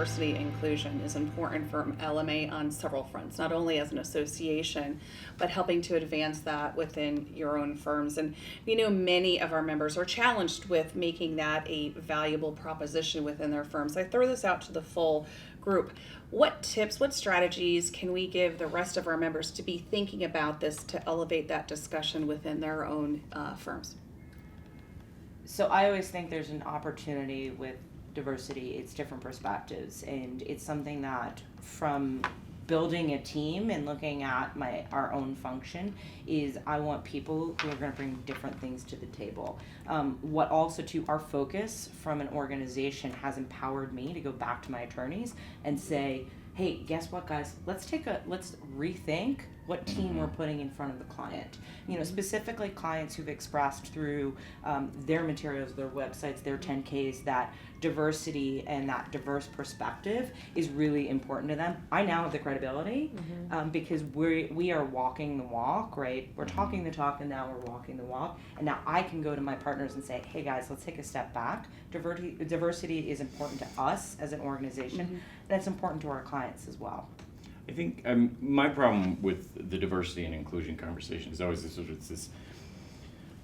diversity and inclusion is important for LMA on several fronts, not only as an association, but helping to advance that within your own firms. And we know many of our members are challenged with making that a valuable proposition within their firms. I throw this out to the full group. What tips, what strategies can we give the rest of our members to be thinking about this to elevate that discussion within their own firms? So I always think there's an opportunity with diversity. It's different perspectives, and it's something that from building a team and looking at our own function is I want people who are going to bring different things to the table. What also to our focus from an organization has empowered me to go back to my attorneys and say, hey, guess what, guys? Let's rethink what team we're putting in front of the client. You know, specifically clients who've expressed through their materials, their websites, their 10Ks, that diversity and that diverse perspective is really important to them. I now have the credibility because we are walking the walk, right? We're talking the talk, and now we're walking the walk. And now I can go to my partners and say, hey guys, let's take a step back. Diversity is important to us as an organization. That's important to our clients as well. I think my problem with the diversity and inclusion conversation is always this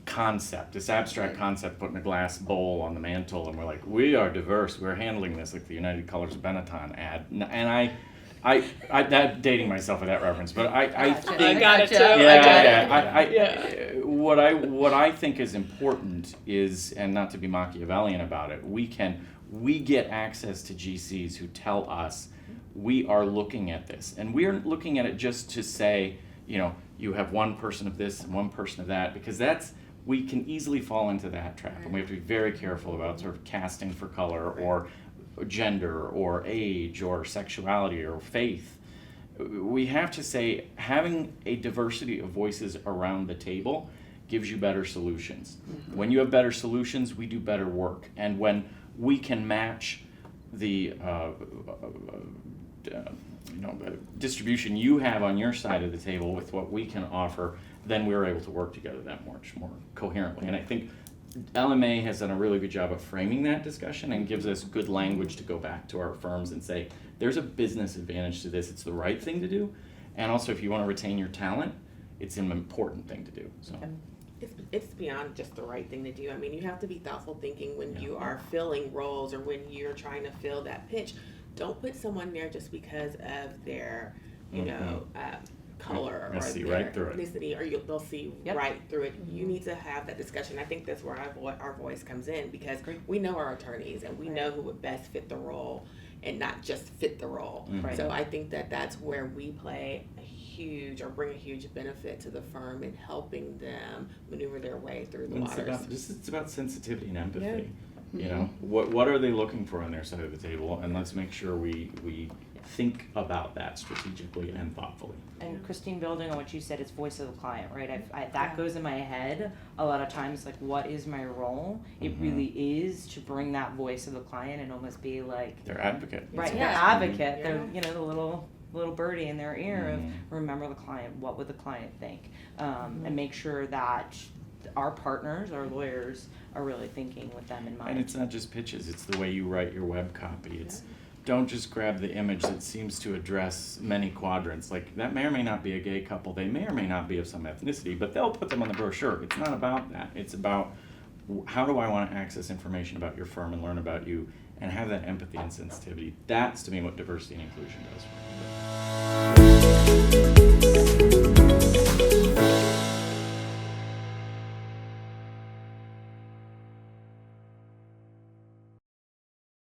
concept, this abstract concept put in a glass bowl on the mantle, and we're like, we are diverse, we're handling this like the United Colors Benetton ad. And I that dating myself with that reference, but I think I got it too. Yeah. What I think is important is, and not to be Machiavellian about it, we get access to GCs who tell us we are looking at this, and we aren't looking at it just to say, you know, you have one person of this and one person of that, because we can easily fall into that trap, and we have to be very careful about sort of casting for color or gender or age or sexuality or faith. We have to say having a diversity of voices around the table gives you better solutions. When you have better solutions, we do better work, and when we can match the distribution you have on your side of the table with what we can offer, then we're able to work together that much more coherently. And I think LMA has done a really good job of framing that discussion and gives us good language to go back to our firms and say, there's a business advantage to this, it's the right thing to do, and also if you want to retain your talent, it's an important thing to do. So. It's beyond just the right thing to do. I mean, you have to be thoughtful thinking when you are filling roles or when you're trying to fill that pitch. Don't put someone there just because of their, color or their right ethnicity, or they'll see right through it. You need to have that discussion. I think that's where our voice comes in, because we know our attorneys and we know who would best fit the role and not just fit the role. So I think that's where we play bring a huge benefit to the firm in helping them maneuver their way through the waters. It's about sensitivity and empathy. You know, what are they looking for on their side of the table, and let's make sure we think about that strategically and thoughtfully. And Christine, building on what you said, it's voice of the client, right? That goes in my head a lot of times, like, what is my role? It really is to bring that voice of the client and almost be like their advocate. Right, their advocate. They're the little birdie in their ear of remember the client, what would the client think, and make sure that our partners, our lawyers, are really thinking with them in mind. And it's not just pitches, it's the way you write your web copy. It's don't just grab the image that seems to address many quadrants. Like, that may or may not be a gay couple, they may or may not be of some ethnicity, but they'll put them on the brochure. It's not about that. It's about how do I want to access information about your firm and learn about you and have that empathy and sensitivity. That's, to me, what diversity and inclusion does.